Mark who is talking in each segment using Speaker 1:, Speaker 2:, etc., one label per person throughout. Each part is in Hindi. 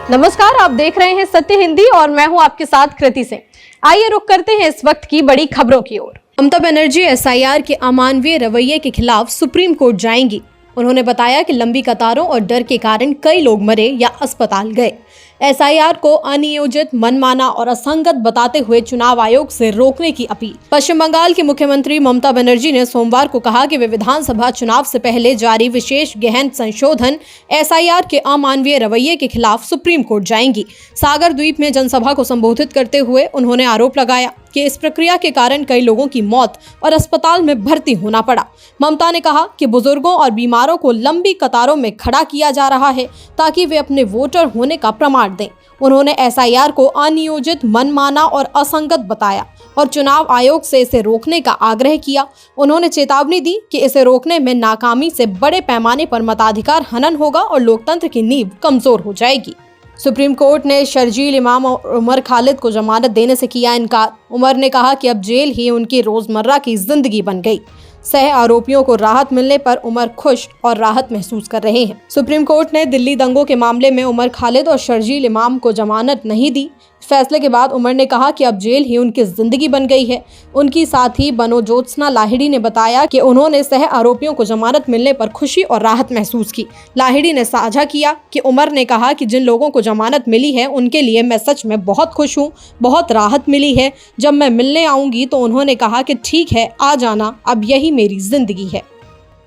Speaker 1: नमस्कार, आप देख रहे हैं सत्य हिंदी और मैं हूं आपके साथ कृति सिंह। आइए रुक करते हैं इस वक्त की बड़ी खबरों की ओर। ममता बनर्जी एसआईआर के अमानवीय रवैये के खिलाफ सुप्रीम कोर्ट जाएंगी। उन्होंने बताया कि लंबी कतारों और डर के कारण कई लोग मरे या अस्पताल गए। एसआईआर को अनियोजित, मनमाना और असंगत बताते हुए चुनाव आयोग से रोकने की अपील। पश्चिम बंगाल की मुख्यमंत्री ममता बनर्जी ने सोमवार को कहा कि वे विधानसभा चुनाव से पहले जारी विशेष गहन संशोधन एसआईआर के अमानवीय रवैये के खिलाफ सुप्रीम कोर्ट जाएंगी। सागर द्वीप में जनसभा को संबोधित करते हुए उन्होंने आरोप लगाया कि इस प्रक्रिया के कारण कई लोगों की मौत और अस्पताल में भर्ती होना पड़ा। ममता ने कहा कि बुजुर्गों और बीमारों को लंबी कतारों में खड़ा किया जा रहा है ताकि वे अपने वोटर होने का प्रमाण दें। उन्होंने एसआईआर को अनियोजित, मनमाना और असंगत बताया और चुनाव आयोग से इसे रोकने का आग्रह किया। उन्होंने चेतावनी दी कि इसे रोकने में नाकामी से बड़े पैमाने पर मताधिकार हनन होगा और लोकतंत्र की नींव कमजोर हो जाएगी। सुप्रीम कोर्ट ने शर्जील इमाम और उमर खालिद को जमानत देने से किया इनकार। उमर ने कहा कि अब जेल ही उनकी रोजमर्रा की जिंदगी बन गई। सह आरोपियों को राहत मिलने पर उमर खुश और राहत महसूस कर रहे हैं। सुप्रीम कोर्ट ने दिल्ली दंगों के मामले में उमर खालिद और शर्जील इमाम को जमानत नहीं दी। फैसले के बाद उमर ने कहा कि अब जेल ही उनकी जिंदगी बन गई है। उनकी साथी बनो ज्योत्सना लाहिड़ी ने बताया कि उन्होंने सह आरोपियों को जमानत मिलने पर खुशी और राहत महसूस की। लाहिड़ी ने साझा किया कि उमर ने कहा कि जिन लोगों को जमानत मिली है उनके लिए मैं सच में बहुत खुश हूँ, बहुत राहत मिली है। जब मैं मिलने आऊंगी तो उन्होंने कहा कि ठीक है, आ जाना, अब यही मेरी जिंदगी है।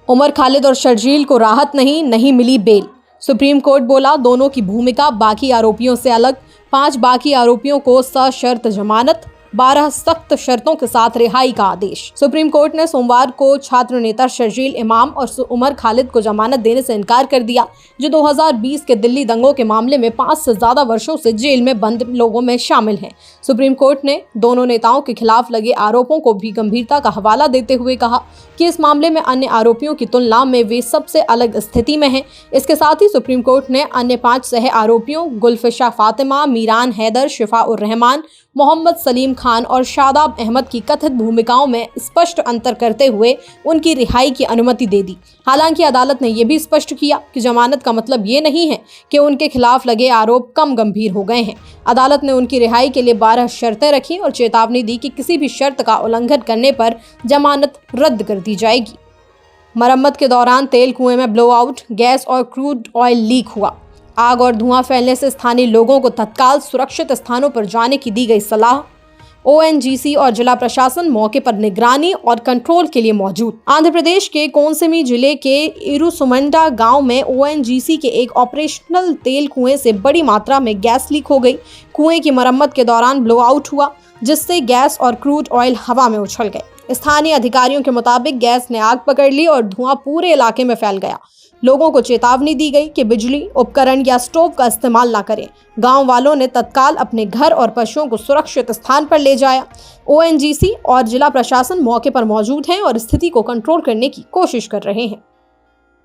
Speaker 1: उमर खालिद और शर्जील को राहत नहीं मिली बेल। सुप्रीम कोर्ट बोला, दोनों की भूमिका बाकी आरोपियों से अलग। 5 बाकी आरोपियों को सशर्त जमानत, 12 सख्त शर्तों के साथ रिहाई का आदेश। सुप्रीम कोर्ट ने सोमवार को छात्र नेता शर्जील इमाम और उमर खालिद को जमानत देने से इनकार कर दिया, जो 2020 के दिल्ली दंगों के मामले में 5 से ज्यादा वर्षों से जेल में बंद लोगों में शामिल हैं। सुप्रीम कोर्ट ने दोनों नेताओं के खिलाफ लगे आरोपों को भी गंभीरता का हवाला देते हुए कहा कि इस मामले में अन्य आरोपियों की तुलना में वे सबसे अलग स्थिति में हैं। इसके साथ ही सुप्रीम कोर्ट ने अन्य 5 सह आरोपियों गुलफिशा फातिमा, मीरान हैदर, शिफा उर रहमान, मोहम्मद सलीम खान और शादाब अहमद की कथित भूमिकाओं में स्पष्ट अंतर करते हुए उनकी रिहाई की अनुमति दे दी। हालांकि अदालत ने यह भी स्पष्ट किया कि जमानत का मतलब ये नहीं है कि उनके खिलाफ लगे आरोप कम गंभीर हो गए हैं। अदालत ने उनकी रिहाई के लिए 12 शर्तें रखी और चेतावनी दी कि किसी भी शर्त का उल्लंघन करने पर जमानत रद्द कर दी जाएगी। मरम्मत के दौरान तेल कुएं में ब्लोआउट, गैस और क्रूड ऑयल लीक हुआ। आग और धुआं फैलने से स्थानीय लोगों को तत्काल सुरक्षित स्थानों पर जाने की दी गई सलाह। ओएनजीसी और जिला प्रशासन मौके पर निगरानी और कंट्रोल के लिए मौजूद। आंध्र प्रदेश के कोनसीमी जिले के इरुसुमंडा गांव में ओएनजीसी के एक ऑपरेशनल तेल कुएं से बड़ी मात्रा में गैस लीक हो गई। कुएं की मरम्मत के दौरान ब्लोआउट हुआ, जिससे गैस और क्रूड ऑयल हवा में उछल गए। स्थानीय अधिकारियों के मुताबिक गैस ने आग पकड़ ली और धुआं पूरे इलाके में फैल गया। लोगों को चेतावनी दी गई कि बिजली उपकरण या स्टोव का इस्तेमाल न करें। गांव वालों ने तत्काल अपने घर और पशुओं को सुरक्षित स्थान पर ले जाया। ओएनजीसी और जिला प्रशासन मौके पर मौजूद हैं और स्थिति को कंट्रोल करने की कोशिश कर रहे हैं।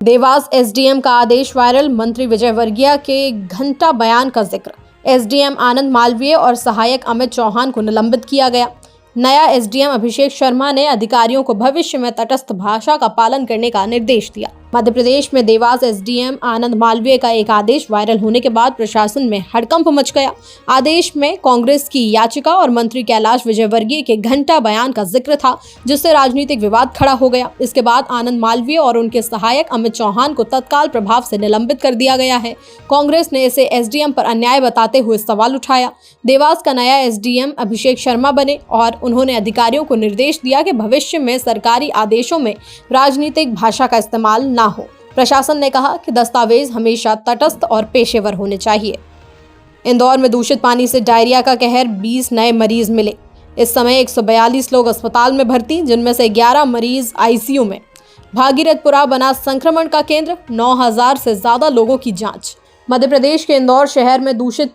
Speaker 1: देवास एसडीएम का आदेश वायरल, मंत्री विजय वर्गीय के घंटा बयान का जिक्र। एसडीएम आनंद मालवीय और सहायक अमित चौहान को निलंबित किया गया। नया एसडीएम अभिषेक शर्मा ने अधिकारियों को भविष्य में तटस्थ भाषा का पालन करने का निर्देश दिया। मध्य प्रदेश में देवास एसडीएम आनंद मालवीय का एक आदेश वायरल होने के बाद प्रशासन में हड़कंप मच गया। आदेश में कांग्रेस की याचिका और मंत्री कैलाश विजयवर्गीय के घंटा बयान का जिक्र था, जिससे राजनीतिक विवाद खड़ा हो गया। इसके बाद आनंद मालवीय और उनके सहायक अमित चौहान को तत्काल प्रभाव से निलंबित कर दिया गया है। कांग्रेस ने इसे एसडीएम पर अन्याय बताते हुए सवाल उठाया। देवास का नया एसडीएम अभिषेक शर्मा बने और उन्होंने अधिकारियों को निर्देश दिया कि भविष्य में सरकारी आदेशों में राजनीतिक भाषा का इस्तेमाल न हो। प्रशासन ने कहा कि दस्तावेज हमेशा तटस्थ और पेशेवर होने चाहिए। इंदौर में दूषित पानी से डायरिया का कहर, 20 नए मरीज मिले। इस समय 142 लोग अस्पताल में भर्ती, जिनमें से 11 मरीज आईसीयू में। भागीरथपुरा बना संक्रमण का केंद्र, 9000 से ज्यादा लोगों की जांच। मध्य प्रदेश के इंदौर शहर में दूषित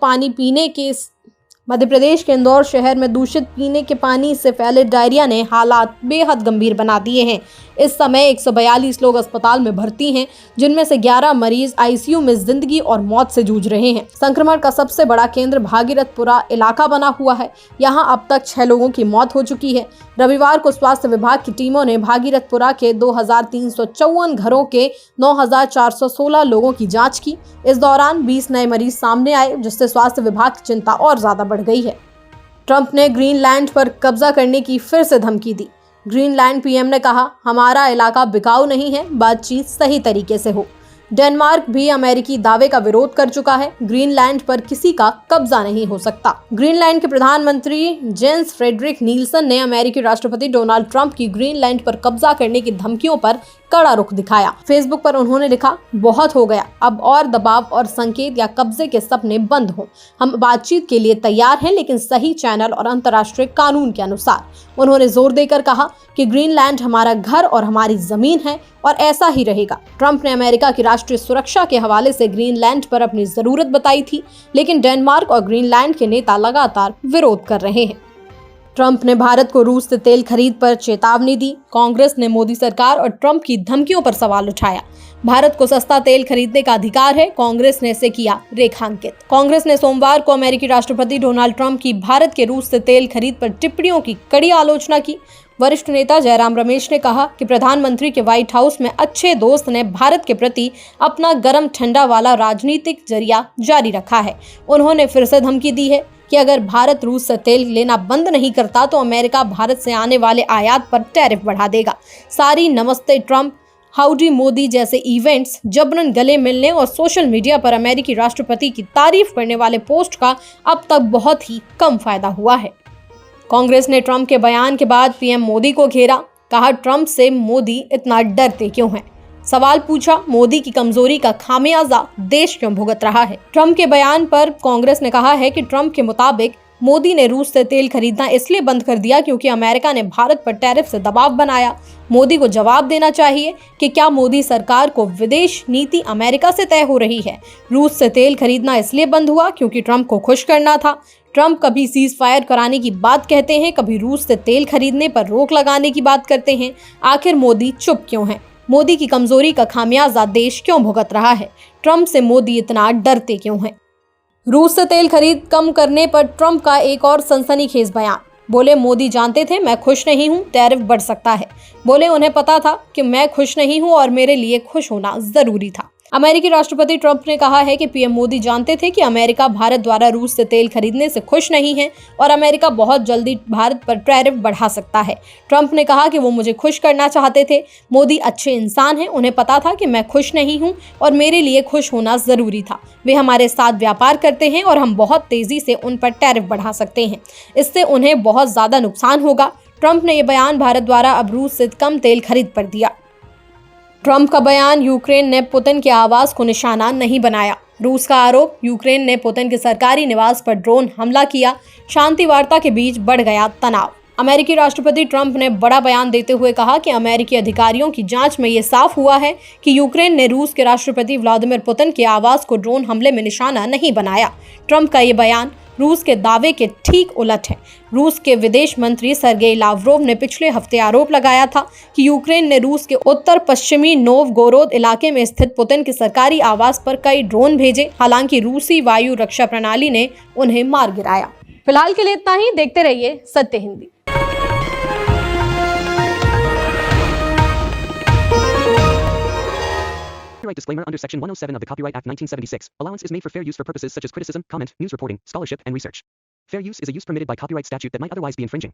Speaker 1: पीने के पानी से फैले डायरिया ने हालात बेहद गंभीर बना दिए हैं। इस समय 142 लोग अस्पताल में भर्ती हैं, जिनमें से 11 मरीज आईसीयू में जिंदगी और मौत से जूझ रहे हैं। संक्रमण का सबसे बड़ा केंद्र भागीरथपुरा इलाका बना हुआ है। यहाँ अब तक 6 लोगों की मौत हो चुकी है। रविवार को स्वास्थ्य विभाग की टीमों ने भागीरथपुरा के 2354 घरों के 9416 लोगों की जांच की। इस दौरान 20 नए मरीज सामने आए, जिससे स्वास्थ्य विभाग की चिंता और ज्यादा बढ़ गई है। ट्रंप ने ग्रीनलैंड पर कब्जा करने की फिर से धमकी दी। ग्रीनलैंड पीएम ने कहा, हमारा इलाका बिकाऊ नहीं है, बातचीत सही तरीके से हो। डेनमार्क भी अमेरिकी दावे का विरोध कर चुका है। ग्रीनलैंड पर किसी का कब्जा नहीं हो सकता। ग्रीनलैंड के प्रधानमंत्री जेंस फ्रेडरिक नील्सन ने अमेरिकी राष्ट्रपति डोनाल्ड ट्रंप की ग्रीनलैंड पर कब्जा करने की धमकियों पर कड़ा रुख दिखाया। फेसबुक पर उन्होंने लिखा, बहुत हो गया, अब और दबाव और संकेत या कब्जे के सपने बंद हों। हम बातचीत के लिए तैयार हैं, लेकिन सही चैनल और अंतर्राष्ट्रीय कानून के अनुसार। उन्होंने जोर देकर कहा कि ग्रीनलैंड हमारा घर और हमारी जमीन है और ऐसा ही रहेगा। ट्रंप ने अमेरिका की राष्ट्रीय सुरक्षा के हवाले से ग्रीनलैंड पर अपनी जरूरत बताई थी, लेकिन डेनमार्क और ग्रीनलैंड के नेता लगातार विरोध कर रहे हैं। ट्रंप ने भारत को रूस से तेल खरीद पर चेतावनी दी। कांग्रेस ने मोदी सरकार और ट्रंप की धमकियों पर सवाल उठाया। भारत को सस्ता तेल खरीदने का अधिकार है, कांग्रेस ने इसे किया रेखांकित। कांग्रेस ने सोमवार को अमेरिकी राष्ट्रपति डोनाल्ड ट्रंप की भारत के रूस से तेल खरीद पर टिप्पणियों की कड़ी आलोचना की। वरिष्ठ नेता जयराम रमेश ने कहा कि प्रधानमंत्री के व्हाइट हाउस में अच्छे दोस्त ने भारत के प्रति अपना गरम ठंडा वाला राजनीतिक जरिया जारी रखा है। उन्होंने फिर से धमकी दी है कि अगर भारत रूस से तेल लेना बंद नहीं करता तो अमेरिका भारत से आने वाले आयात पर टैरिफ बढ़ा देगा। सारी नमस्ते ट्रंप, हाउडी मोदी जैसे इवेंट्स, जबरन गले मिलने और सोशल मीडिया पर अमेरिकी राष्ट्रपति की तारीफ करने वाले पोस्ट का अब तक बहुत ही कम फायदा हुआ है। कांग्रेस ने ट्रंप के बयान के बाद पीएम मोदी को घेरा। कहा, ट्रंप से मोदी इतना डरते क्यों हैं? सवाल पूछा, मोदी की कमजोरी का खामियाजा देश क्यों भुगत रहा है? ट्रंप के बयान पर कांग्रेस ने कहा है कि ट्रंप के मुताबिक मोदी ने रूस से तेल खरीदना इसलिए बंद कर दिया क्योंकि अमेरिका ने भारत पर टैरिफ से दबाव बनाया। मोदी को जवाब देना चाहिए कि क्या मोदी सरकार को विदेश नीति अमेरिका से तय हो रही है? रूस से तेल खरीदना इसलिए बंद हुआ क्योंकि ट्रंप को खुश करना था। ट्रंप कभी सीज फायर कराने की बात कहते हैं, कभी रूस से तेल खरीदने पर रोक लगाने की बात करते हैं। आखिर मोदी चुप क्यों है? मोदी की कमजोरी का खामियाजा देश क्यों भुगत रहा है? ट्रंप से मोदी इतना डरते क्यों हैं? रूस से तेल खरीद कम करने पर ट्रंप का एक और सनसनीखेज बयान। बोले, मोदी जानते थे मैं खुश नहीं हूं, टैरिफ बढ़ सकता है। बोले, उन्हें पता था कि मैं खुश नहीं हूं और मेरे लिए खुश होना जरूरी था। अमेरिकी राष्ट्रपति ट्रंप ने कहा है कि पीएम मोदी जानते थे कि अमेरिका भारत द्वारा रूस से तेल खरीदने से खुश नहीं है और अमेरिका बहुत जल्दी भारत पर टैरिफ बढ़ा सकता है। ट्रंप ने कहा कि वो मुझे खुश करना चाहते थे। मोदी अच्छे इंसान हैं, उन्हें पता था कि मैं खुश नहीं हूं और मेरे लिए खुश होना जरूरी था। वे हमारे साथ व्यापार करते हैं और हम बहुत तेजी से उन पर टैरिफ बढ़ा सकते हैं। इससे उन्हें बहुत ज्यादा नुकसान होगा। ट्रंप ने यह बयान भारत द्वारा अब रूस से कम तेल खरीद पर दिया। ट्रंप का बयान, यूक्रेन ने पुतिन के आवास को निशाना नहीं बनाया। रूस का आरोप, यूक्रेन ने पुतिन के सरकारी निवास पर ड्रोन हमला किया। शांति वार्ता के बीच बढ़ गया तनाव। अमेरिकी राष्ट्रपति ट्रंप ने बड़ा बयान देते हुए कहा कि अमेरिकी अधिकारियों की जांच में ये साफ हुआ है कि यूक्रेन ने रूस के राष्ट्रपति व्लादिमीर पुतिन के आवास को ड्रोन हमले में निशाना नहीं बनाया। ट्रंप का ये बयान रूस के दावे के ठीक उलट है। रूस के विदेश मंत्री सर्गेई लावरोव ने पिछले हफ्ते आरोप लगाया था कि यूक्रेन ने रूस के उत्तर पश्चिमी नोवगोरोद इलाके में स्थित पुतिन के सरकारी आवास पर कई ड्रोन भेजे। हालांकि रूसी वायु रक्षा प्रणाली ने उन्हें मार गिराया। फिलहाल के लिए इतना ही। देखते रहिए सत्य Hindi.
Speaker 2: Copyright disclaimer under Section 107 of the Copyright Act 1976. Allowance is made for fair use for purposes such as criticism, comment, news reporting, scholarship, and research. Fair use is a use permitted by copyright statute that might otherwise be infringing.